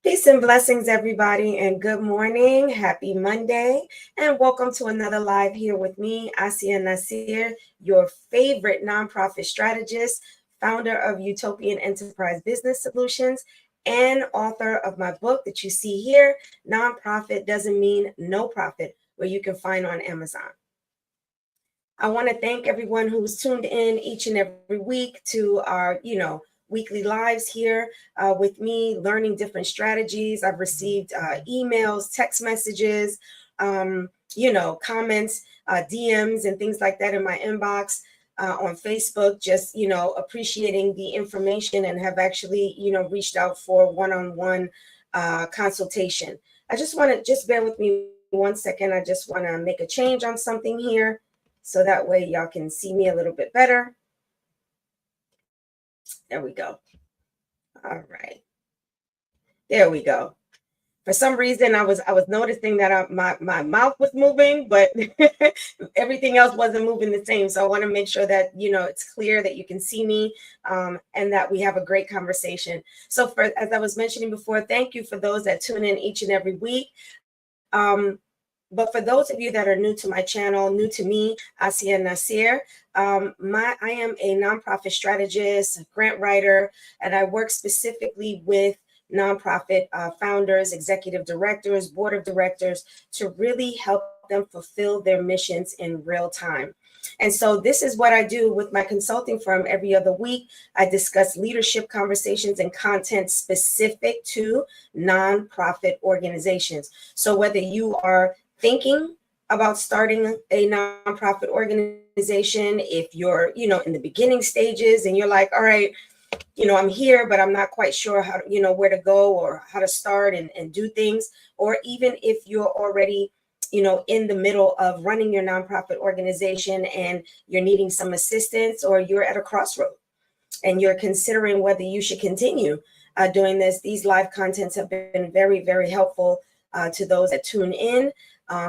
Peace and blessings, everybody, and good morning. Happy Monday, and welcome to another live here with me, Asiya Nasir, your favorite nonprofit strategist, founder of Utopian Enterprise Business Solutions, and author of my book that you see here, Nonprofit Doesn't Mean No Profit, where you can find on Amazon. I want to thank everyone who's tuned in each and every week to our, weekly lives here with me, learning different strategies. I've received emails, text messages, comments, DMs, and things like that in my inbox on Facebook, just, appreciating the information and have actually, reached out for one-on-one consultation. I just want to bear with me 1 second. I just want to make a change on something here so that way y'all can see me a little bit better. There we go. All right. There we go. For some reason, I was noticing that my mouth was moving, but everything else wasn't moving the same. So I want to make sure that, it's clear that you can see me and that we have a great conversation. So as I was mentioning before, thank you for those that tune in each and every week. But for those of you that are new to my channel, new to me, Asiya Nasir, I am a nonprofit strategist, grant writer, and I work specifically with nonprofit founders, executive directors, board of directors to really help them fulfill their missions in real time. And so this is what I do with my consulting firm every other week. I discuss leadership conversations and content specific to nonprofit organizations. So whether you are thinking about starting a nonprofit organization, if you're, in the beginning stages and you're like, all right, I'm here, but I'm not quite sure how, where to go or how to start and do things. Or even if you're already, in the middle of running your nonprofit organization and you're needing some assistance, or you're at a crossroad and you're considering whether you should continue doing this, these live contents have been very, very helpful to those that tune in.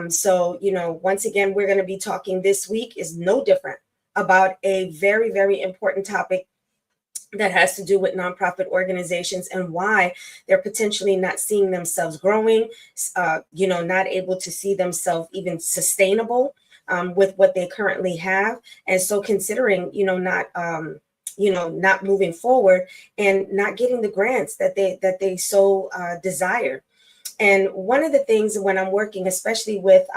So, once again, we're going to be talking this week is no different about a very, very important topic that has to do with nonprofit organizations and why they're potentially not seeing themselves growing, not able to see themselves even sustainable with what they currently have. And so considering, not moving forward and not getting the grants that they so desire. And one of the things when I'm working, especially with,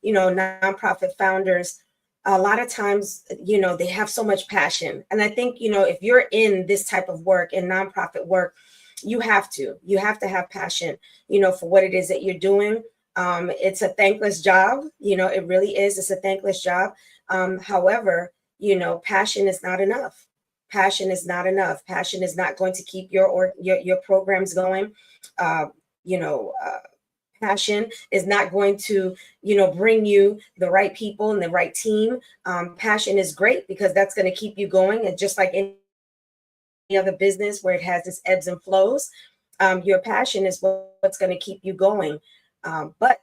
nonprofit founders, a lot of times, they have so much passion. And I think, if you're in this type of work, in nonprofit work, you have to have passion, for what it is that you're doing. It's a thankless job. It really is. It's a thankless job. However, passion is not enough. Passion is not enough. Passion is not going to keep your programs going. Passion is not going to, bring you the right people and the right team. Passion is great because that's going to keep you going. And just like any other business where it has its ebbs and flows, your passion is what's going to keep you going. But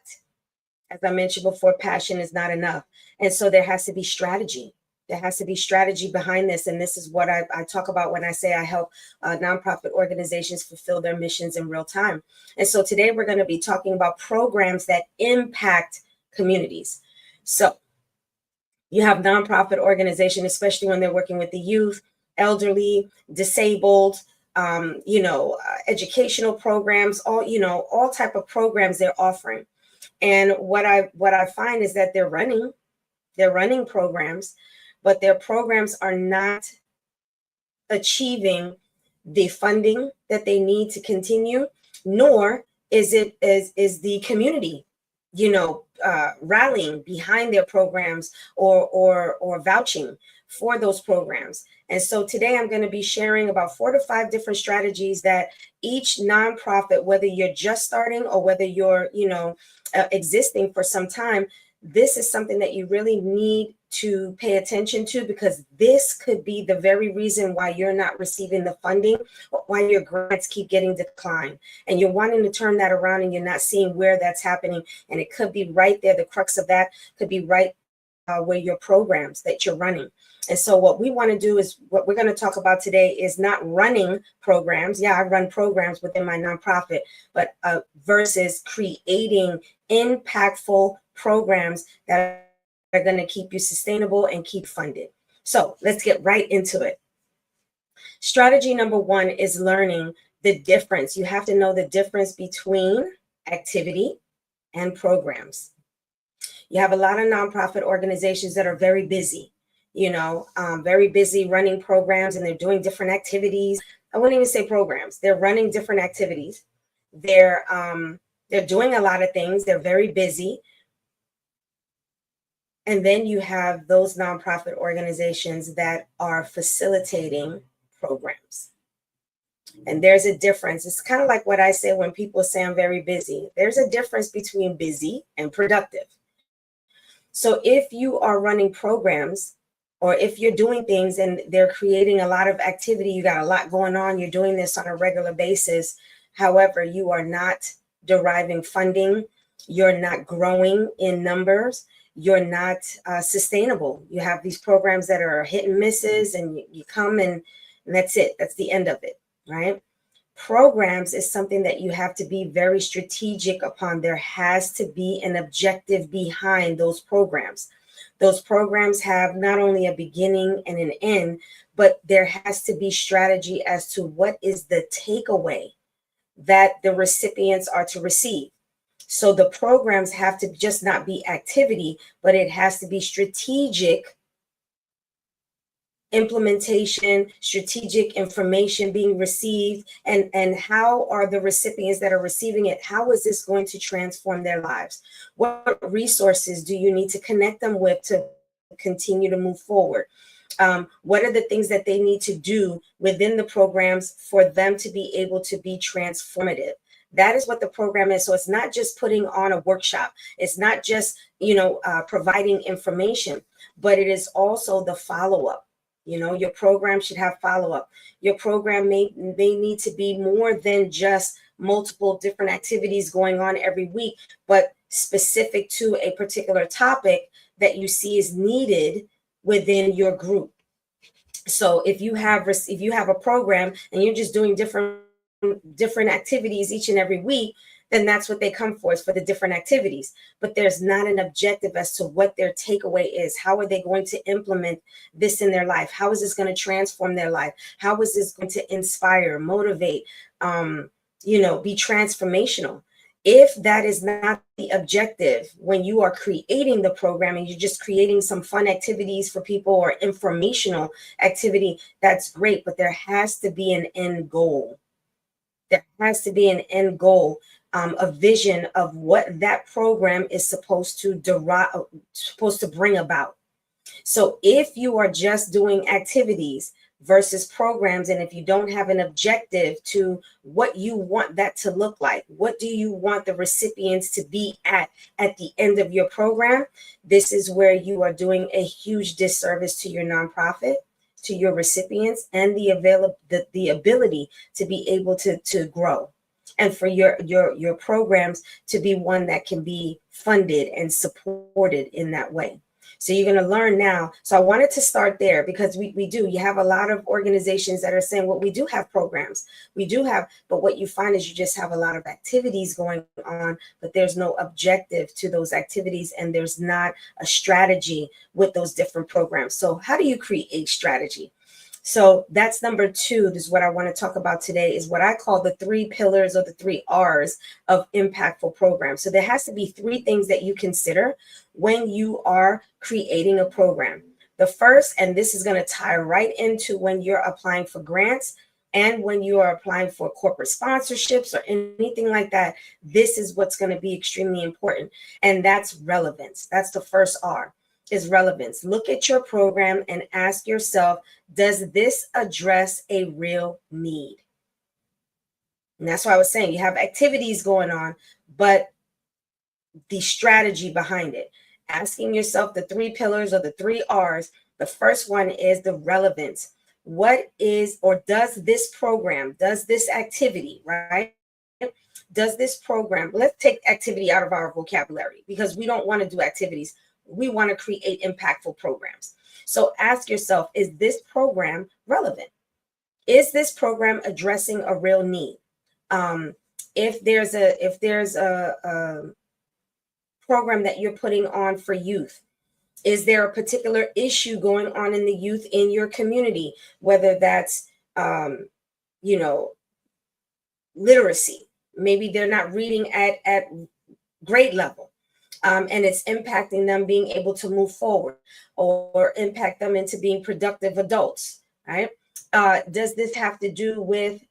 as I mentioned before, passion is not enough. And so there has to be strategy. There has to be strategy behind this. And this is what I talk about when I say I help nonprofit organizations fulfill their missions in real time. And so today we're going to be talking about programs that impact communities. So you have nonprofit organizations, especially when they're working with the youth, elderly, disabled, educational programs, all type of programs they're offering. And what I find is that they're running programs, but their programs are not achieving the funding that they need to continue, nor is the community, rallying behind their programs or vouching for those programs. And so today I'm going to be sharing about 4 to 5 different strategies that each nonprofit, whether you're just starting or whether you're, existing for some time, this is something that you really need to pay attention to, because this could be the very reason why you're not receiving the funding, or why your grants keep getting declined. And you're wanting to turn that around and you're not seeing where that's happening. And it could be right there. The crux of that could be right were your programs that you're running. And so what we want to do is, what we're going to talk about today is not running programs. Yeah, I run programs within my nonprofit, but versus creating impactful programs that are going to keep you sustainable and keep funded. So let's get right into it. Strategy number one is learning the difference. You have to know the difference between activity and programs. You have a lot of nonprofit organizations that are very busy, very busy running programs, and they're doing different activities. I wouldn't even say programs. They're running different activities. They're doing a lot of things. They're very busy. And then you have those nonprofit organizations that are facilitating programs. And there's a difference. It's kind of like what I say when people say I'm very busy. There's a difference between busy and productive. So if you are running programs, or if you're doing things and they're creating a lot of activity, you got a lot going on, you're doing this on a regular basis. However, you are not deriving funding, you're not growing in numbers, you're not sustainable. You have these programs that are hit and misses, and you come and that's it. That's the end of it, right? Programs is something that you have to be very strategic upon. There has to be an objective behind those programs. Those programs have not only a beginning and an end, but there has to be strategy as to what is the takeaway that the recipients are to receive. So the programs have to just not be activity, but it has to be strategic implementation, strategic information being received, and how are the recipients that are receiving it, how is this going to transform their lives? What resources do you need to connect them with to continue to move forward? What are the things that they need to do within the programs for them to be able to be transformative? That is what the program is. So it's not just putting on a workshop. It's not just, providing information, but it is also the follow-up. Your program should have follow-up. Your program may need to be more than just multiple different activities going on every week, but specific to a particular topic that you see is needed within your group. So if you have a program and you're just doing different activities each and every week, then that's what they come for, is for the different activities. But there's not an objective as to what their takeaway is. How are they going to implement this in their life? How is this going to transform their life? How is this going to inspire, motivate, be transformational? If that is not the objective when you are creating the program and you're just creating some fun activities for people or informational activity, that's great, but there has to be an end goal. There has to be an end goal, a vision of what that program is supposed to bring about. So if you are just doing activities versus programs, and if you don't have an objective to what you want that to look like, what do you want the recipients to be at the end of your program, this is where you are doing a huge disservice to your nonprofit, to your recipients, and the ability to be able to grow, and for your programs to be one that can be funded and supported in that way. So you're going to learn now. So I wanted to start there because you have a lot of organizations that are saying, well, we do have programs, but what you find is you just have a lot of activities going on, but there's no objective to those activities, and there's not a strategy with those different programs. So how do you create strategy? So that's number two. This is what I want to talk about today, is what I call the 3 pillars or the 3 R's of impactful programs. So there has to be 3 things that you consider when you are creating a program. The first, and this is going to tie right into when you're applying for grants and when you are applying for corporate sponsorships or anything like that, this is what's going to be extremely important. And that's relevance. That's the first R, is relevance. Look at your program and ask yourself, does this address a real need? And that's why I was saying you have activities going on, but the strategy behind it. Asking yourself the 3 pillars or the 3 R's. The first one is the relevance. What is, or does this program, does this activity, right? Does this program, let's take activity out of our vocabulary because we don't want to do activities. We want to create impactful programs. So ask yourself, is this program relevant? Is this program addressing a real need? If there's a program that you're putting on for youth, is there a particular issue going on in the youth in your community, whether that's you know, literacy? Maybe they're not reading at grade level, and it's impacting them being able to move forward or impact them into being productive adults, right? Does this have to do with,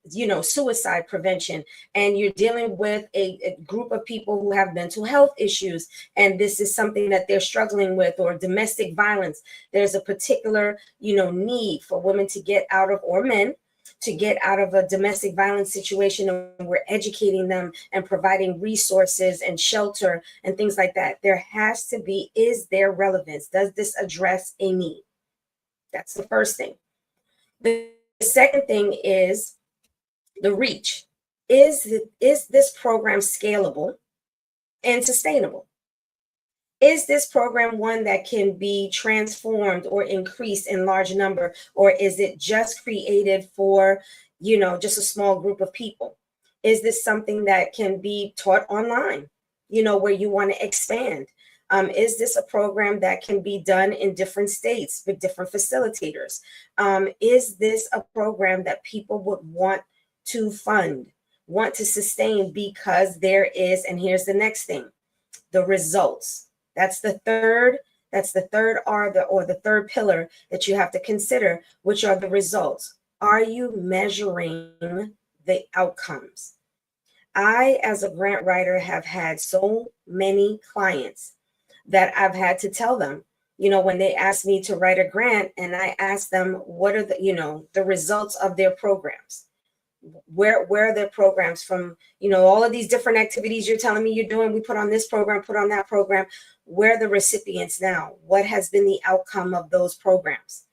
suicide prevention, and you're dealing with a group of people who have mental health issues, and this is something that they're struggling with, or domestic violence? There's a particular, need for women to get out of, or men to get out of a domestic violence situation, and we're educating them and providing resources and shelter and things like that. There has to be, is there relevance? Does this address a need? That's the first thing. The second thing is the reach. Is this program scalable and sustainable? Is this program one that can be transformed or increased in large number, or is it just created for, just a small group of people? Is this something that can be taught online, where you want to expand? Is this a program that can be done in different states with different facilitators? Is this a program that people would want to fund, want to sustain, because there is, and here's the next thing, the results. That's the third R, the third pillar that you have to consider, which are the results. Are you measuring the outcomes? I, as a grant writer, have had so many clients that I've had to tell them, when they ask me to write a grant, and I ask them, what are the results of their programs? Where are their programs from? All of these different activities you're telling me you're doing, we put on this program, put on that program. Where are the recipients now? What has been the outcome of those programs?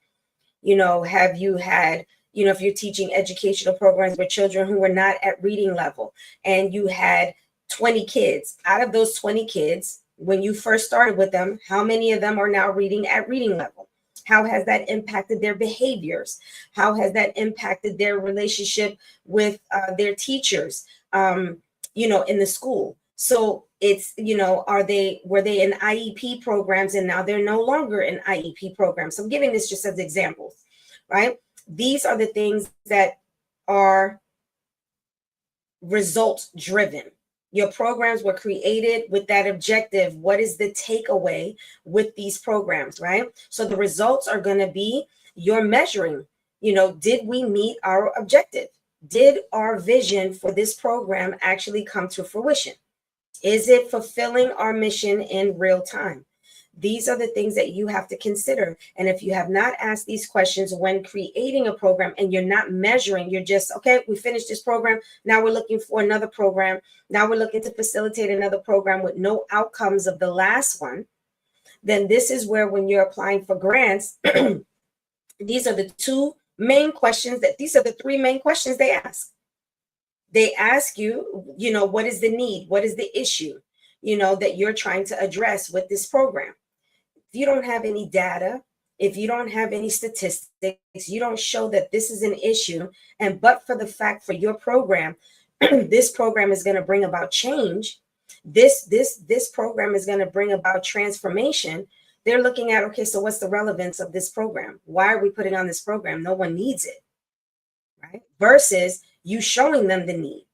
Have you had, if you're teaching educational programs with children who were not at reading level, and you had 20 kids, out of those 20 kids, when you first started with them, how many of them are now reading at reading level? How has that impacted their behaviors? How has that impacted their relationship with their teachers, in the school? So it's, were they in IEP programs, and now they're no longer in IEP programs? So I'm giving this just as examples, right? These are the things that are result driven. Your programs were created with that objective. What is the takeaway with these programs, right? So the results are going to be, you're measuring, did we meet our objective? Did our vision for this program actually come to fruition? Is it fulfilling our mission in real time? These are the things that you have to consider. And if you have not asked these questions when creating a program, and you're not measuring, you're just, okay, we finished this program, now we're looking for another program. Now we're looking to facilitate another program with no outcomes of the last one. Then this is where, when you're applying for grants, these are the two main questions these are the three main questions they ask. They ask you, what is the need? What is the issue, that you're trying to address with this program? If you don't have any data, if you don't have any statistics, you don't show that this is an issue, but for the fact for your program, this program is going to bring about change. This program is going to bring about transformation. They're looking at, okay, so what's the relevance of this program? Why are we putting on this program? No one needs it, right? Versus you showing them the need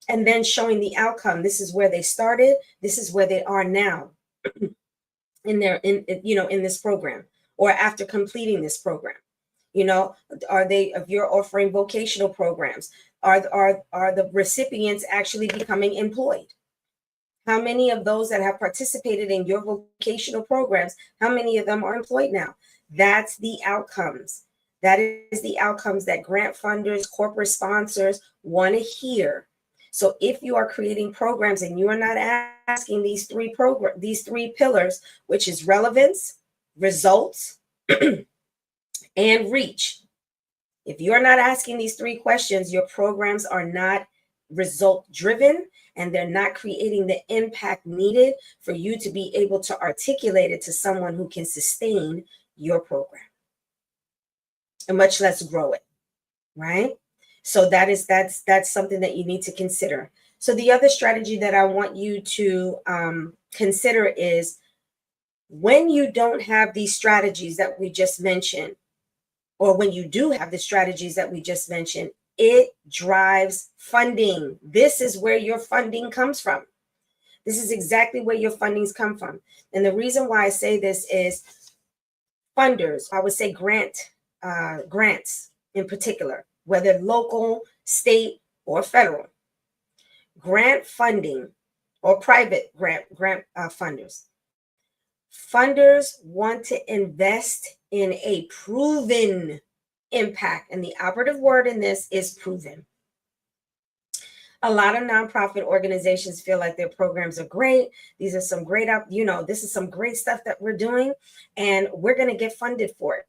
and then showing the outcome. This is where they started. This is where they are now in this program, or after completing this program. If you're offering vocational programs, are the recipients actually becoming employed? How many of those that have participated in your vocational programs, how many of them are employed now? That's the outcomes. That is the outcomes that grant funders, corporate sponsors want to hear. So if you are creating programs and you are not asking these three pillars, which is relevance, results, and reach, if you're not asking these three questions, your programs are not result driven, and they're not creating the impact needed for you to be able to articulate it to someone who can sustain your program, and much less grow it, right? So that's something that you need to consider. So the other strategy that I want you to consider is, when you don't have these strategies that we just mentioned, or when you do have the strategies that we just mentioned, it drives funding. This is where your funding comes from. This is exactly where your fundings come from. And the reason why I say this is funders, I would say grants in particular, whether local, state, or federal, grant funding or private grant funders. Funders want to invest in a proven impact. And the operative word in this is proven. A lot of nonprofit organizations feel like their programs are great. These are some great, this is some great stuff that we're doing, and we're going to get funded for it.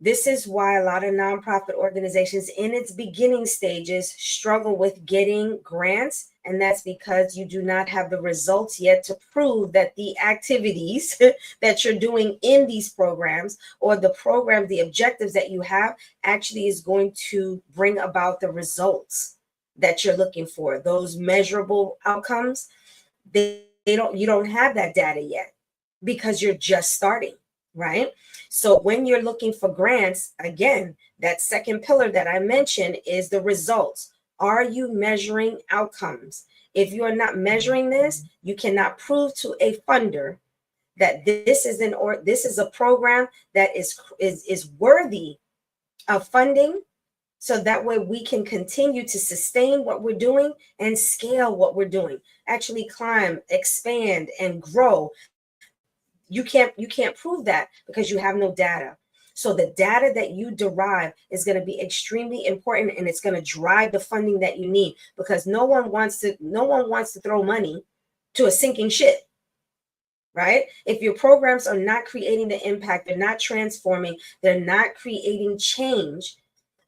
This is why a lot of nonprofit organizations in its beginning stages struggle with getting grants. And that's because you do not have the results yet to prove that the activities that you're doing in these programs, or the program, the objectives that you have, actually is going to bring about the results that you're looking for, those measurable outcomes. You don't have that data yet because you're just starting, right? So when you're looking for grants, again, that second pillar that I mentioned is the results. Are you measuring outcomes? If you are not measuring this, you cannot prove to a funder that this is a program that is worthy of funding, so that way we can continue to sustain what we're doing and scale what we're doing, actually climb, expand, and grow. You can't prove that because you have no data. So the data that you derive is going to be extremely important, and it's going to drive the funding that you need, because no one wants to throw money to a sinking ship, right? If your programs are not creating the impact, they're not transforming, they're not creating change,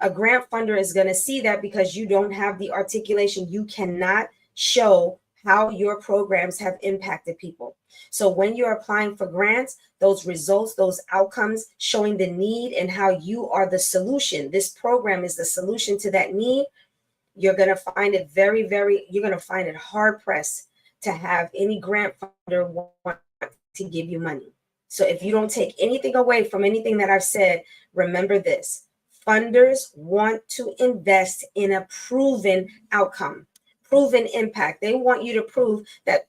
a grant funder is going to see that because you don't have the articulation. You cannot show how your programs have impacted people. So when you're applying for grants, those results, those outcomes, showing the need and how you are the solution, this program is the solution to that need, you're going to find it you're going to find it hard pressed to have any grant funder want to give you money. So if you don't take anything away from anything that I've said, remember this: funders want to invest in a proven outcome, proven impact. They want you to prove that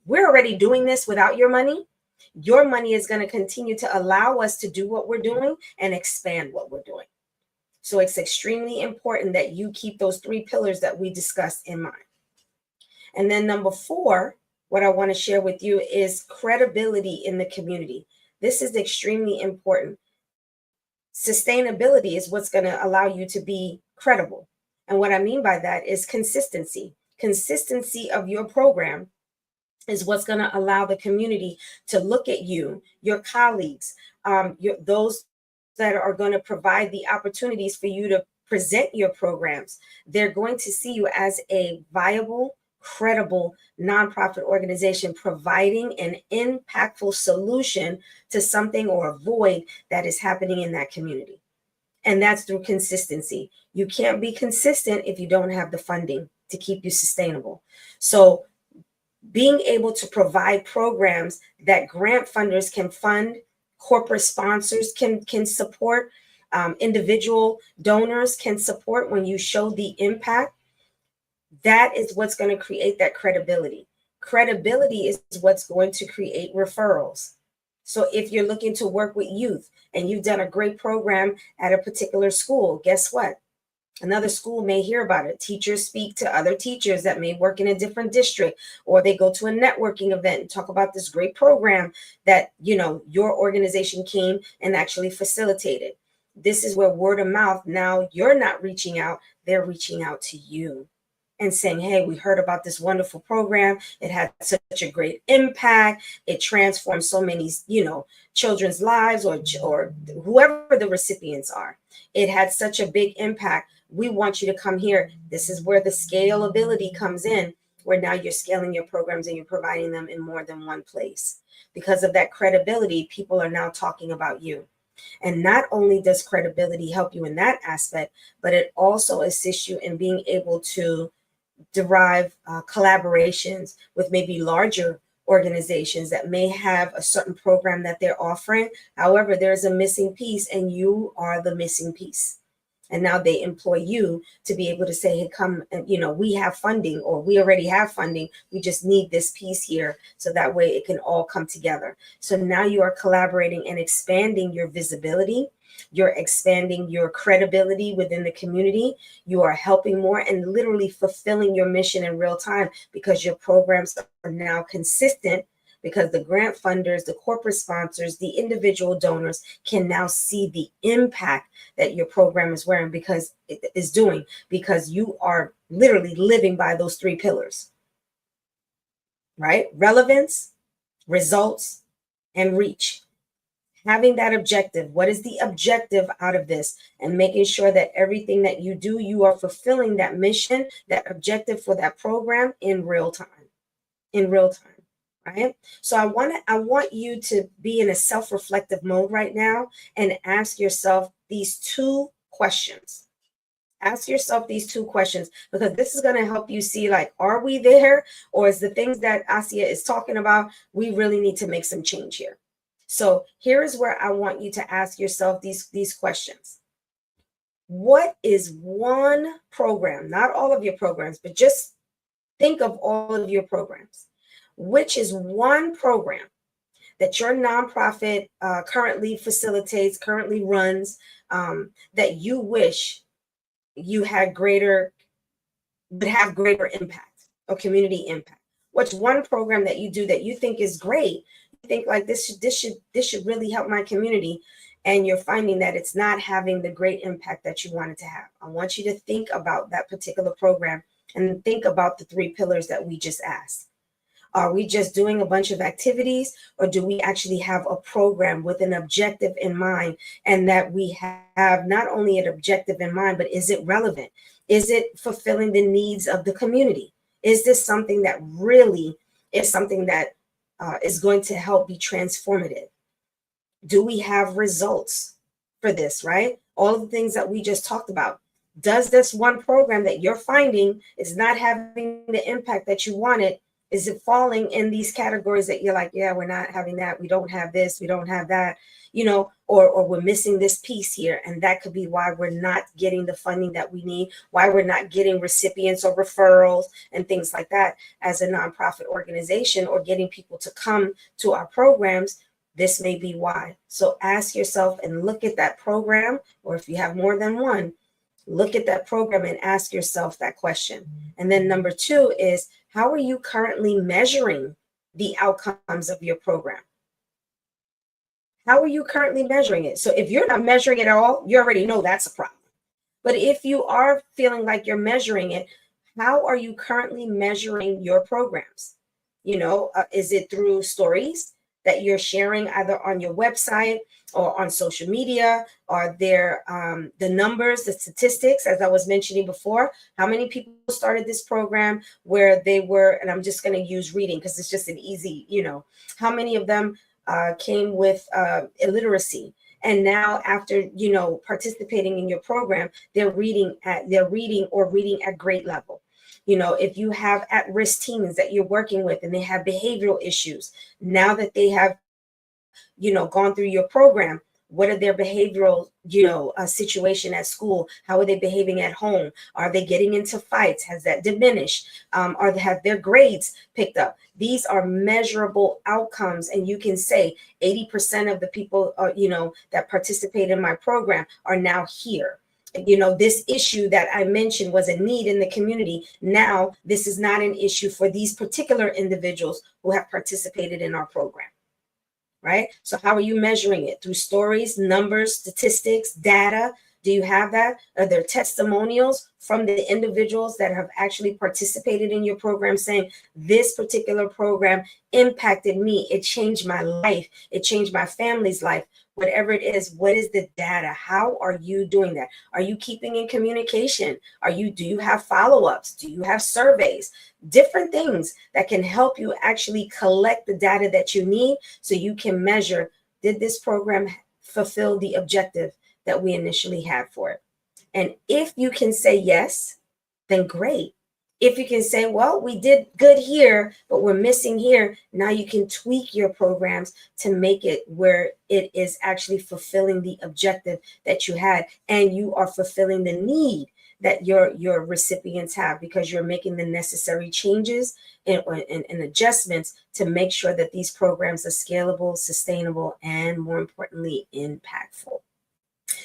we're already doing this without your money. Your money is going to continue to allow us to do what we're doing and expand what we're doing. So it's extremely important that you keep those three pillars that we discussed in mind. And then number 4, what I want to share with you is credibility in the community. This is extremely important. Sustainability is what's going to allow you to be credible. And what I mean by that is consistency. Consistency of your program is what's going to allow the community to look at you, your colleagues, those that are going to provide the opportunities for you to present your programs. They're going to see you as a viable, credible nonprofit organization providing an impactful solution to something or a void that is happening in that community. And that's through consistency. You can't be consistent if you don't have the funding to keep you sustainable. So being able to provide programs that grant funders can fund, corporate sponsors can support, individual donors can support when you show the impact, that is what's going to create that credibility. Credibility is what's going to create referrals. So if you're looking to work with youth and you've done a great program at a particular school, guess what? Another school may hear about it. Teachers speak to other teachers that may work in a different district, or they go to a networking event and talk about this great program that, your organization came and actually facilitated. This is where word of mouth, now you're not reaching out, they're reaching out to you and saying, hey, we heard about this wonderful program. It had such a great impact. It transformed so many, children's lives or whoever the recipients are. It had such a big impact. we want you to come here. This is where the scalability comes in, where now you're scaling your programs and you're providing them in more than one place. Because of that credibility, people are now talking about you. And not only does credibility help you in that aspect, but it also assists you in being able to derive collaborations with maybe larger organizations that may have a certain program that they're offering. However, there's a missing piece and you are the missing piece. And now they employ you to be able to say, hey, come, and we have funding, or we already have funding. We just need this piece here. So that way it can all come together. So now you are collaborating and expanding your visibility. You're expanding your credibility within the community. You are helping more and literally fulfilling your mission in real time, because your programs are now consistent, because the grant funders, the corporate sponsors, the individual donors can now see the impact that your program is wearing, because it is doing, because you are literally living by those 3 pillars, right? Relevance, results, and reach. Having that objective. What is the objective out of this? And making sure that everything that you do, you are fulfilling that mission, that objective for that program in real time. In real time. Right? So I want you to be in a self-reflective mode right now and ask yourself these 2 questions. Ask yourself these 2 questions, because this is going to help you see, like, are we there, or is the things that Asia is talking about, we really need to make some change here. So here is where I want you to ask yourself these questions. What is one program, not all of your programs, but just think of all of your programs. Which is one program that your nonprofit currently facilitates, currently runs, that you wish you had would have greater impact or community impact? What's one program that you do that you think is great? You think like this should really help my community, and you're finding that it's not having the great impact that you want it to have. I want you to think about that particular program and think about the 3 pillars that we just asked. Are we just doing a bunch of activities, or do we actually have a program with an objective in mind, and that we have not only an objective in mind, but is it relevant? Is it fulfilling the needs of the community? Is this something that really is something that is going to help be transformative? Do we have results for this, right? All of the things that we just talked about. Does this one program that you're finding is not having the impact that you wanted, is it falling in these categories that you're like, yeah, we're not having that, we don't have this, we don't have that, or we're missing this piece here. And that could be why we're not getting the funding that we need, why we're not getting recipients or referrals and things like that as a nonprofit organization, or getting people to come to our programs. This may be why. So ask yourself and look at that program, or if you have more than one, look at that program and ask yourself that question. And then number 2 is, how are you currently measuring the outcomes of your program? How are you currently measuring it? So if you're not measuring it at all, you already know that's a problem. But if you are feeling like you're measuring it, how are you currently measuring your programs? Is it through stories that you're sharing either on your website or on social media? Are there the numbers, the statistics, as I was mentioning before? How many people started this program where they were, and I'm just going to use reading because it's just an easy, how many of them came with illiteracy? And now after, participating in your program, they're reading at grade level. If you have at-risk teens that you're working with and they have behavioral issues, now that they have, gone through your program, what are their behavioral, situation at school? How are they behaving at home? Are they getting into fights? Has that diminished? Have their grades picked up? These are measurable outcomes. And you can say 80% of the people, that participate in my program are now here. This issue that I mentioned was a need in the community. Now, this is not an issue for these particular individuals who have participated in our program, right? So how are you measuring it? Through stories, numbers, statistics, data, Do you have that? Are there testimonials from the individuals that have actually participated in your program saying this particular program impacted me? It changed my life. It changed my family's life. Whatever it is, what is the data? How are you doing that? Are you keeping in communication? Do you have follow-ups? Do you have surveys? Different things that can help you actually collect the data that you need so you can measure, did this program fulfill the objective that we initially had for it? And if you can say yes, then great. If you can say, well, we did good here, but we're missing here, now you can tweak your programs to make it where it is actually fulfilling the objective that you had, and you are fulfilling the need that your recipients have, because you're making the necessary changes and adjustments to make sure that these programs are scalable, sustainable, and more importantly, impactful.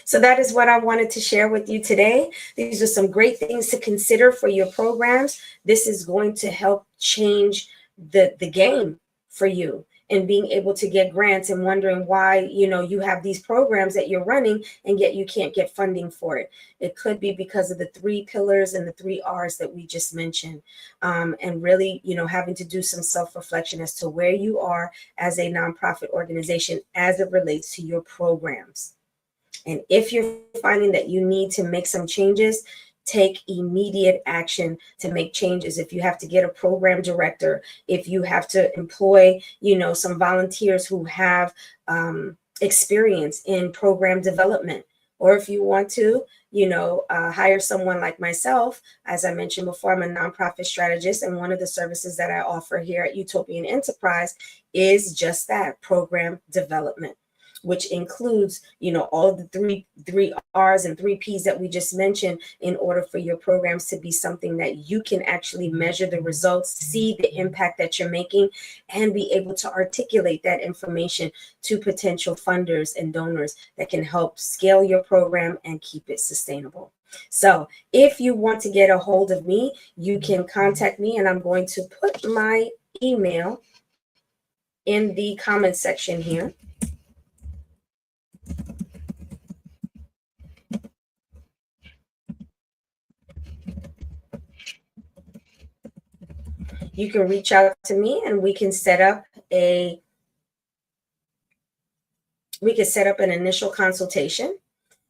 So that is what I wanted to share with you today. These are some great things to consider for your programs. This is going to help change the game for you and being able to get grants and wondering why, you have these programs that you're running and yet you can't get funding for it. It could be because of the 3 pillars and the 3 R's that we just mentioned. And really, having to do some self-reflection as to where you are as a nonprofit organization as it relates to your programs. And if you're finding that you need to make some changes, take immediate action to make changes. If you have to get a program director, if you have to employ, some volunteers who have experience in program development, or if you want to, hire someone like myself. As I mentioned before, I'm a nonprofit strategist, and one of the services that I offer here at Utopian Enterprise is just that, program development, which includes, all of the three R's and 3 P's that we just mentioned, in order for your programs to be something that you can actually measure the results, see the impact that you're making, and be able to articulate that information to potential funders and donors that can help scale your program and keep it sustainable. So if you want to get a hold of me, you can contact me, and I'm going to put my email in the comment section here. You can reach out to me and we can set up an initial consultation.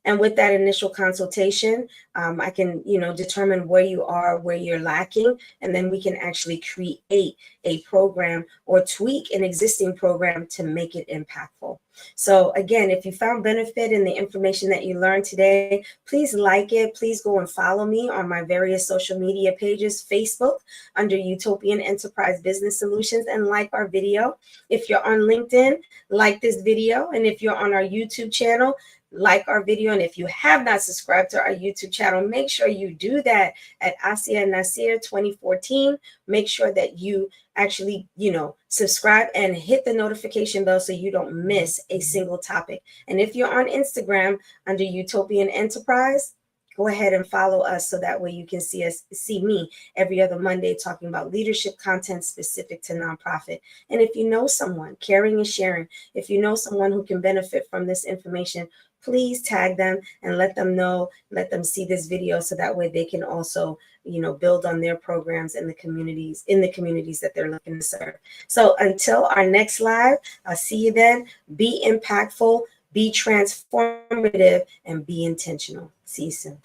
And with that initial consultation, I can, determine where you are, where you're lacking, and then we can actually create a program or tweak an existing program to make it impactful. So again, if you found benefit in the information that you learned today, please like it. Please go and follow me on my various social media pages, Facebook under Utopian Enterprise Business Solutions, and like our video. If you're on LinkedIn, like this video. And if you're on our YouTube channel, like our video. And if you have not subscribed to our YouTube channel, make sure you do that at Asia Nasir 2014. Make sure that you actually, subscribe and hit the notification bell so you don't miss a single topic. And if you're on Instagram under Utopian Enterprise, go ahead and follow us so that way you can see me every other Monday talking about leadership content specific to nonprofit. And if you know someone, caring and sharing, if you know someone who can benefit from this information, please tag them and let them know, let them see this video so that way they can also, build on their programs in the communities that they're looking to serve. So until our next live, I'll see you then. Be impactful, be transformative, and be intentional. See you soon.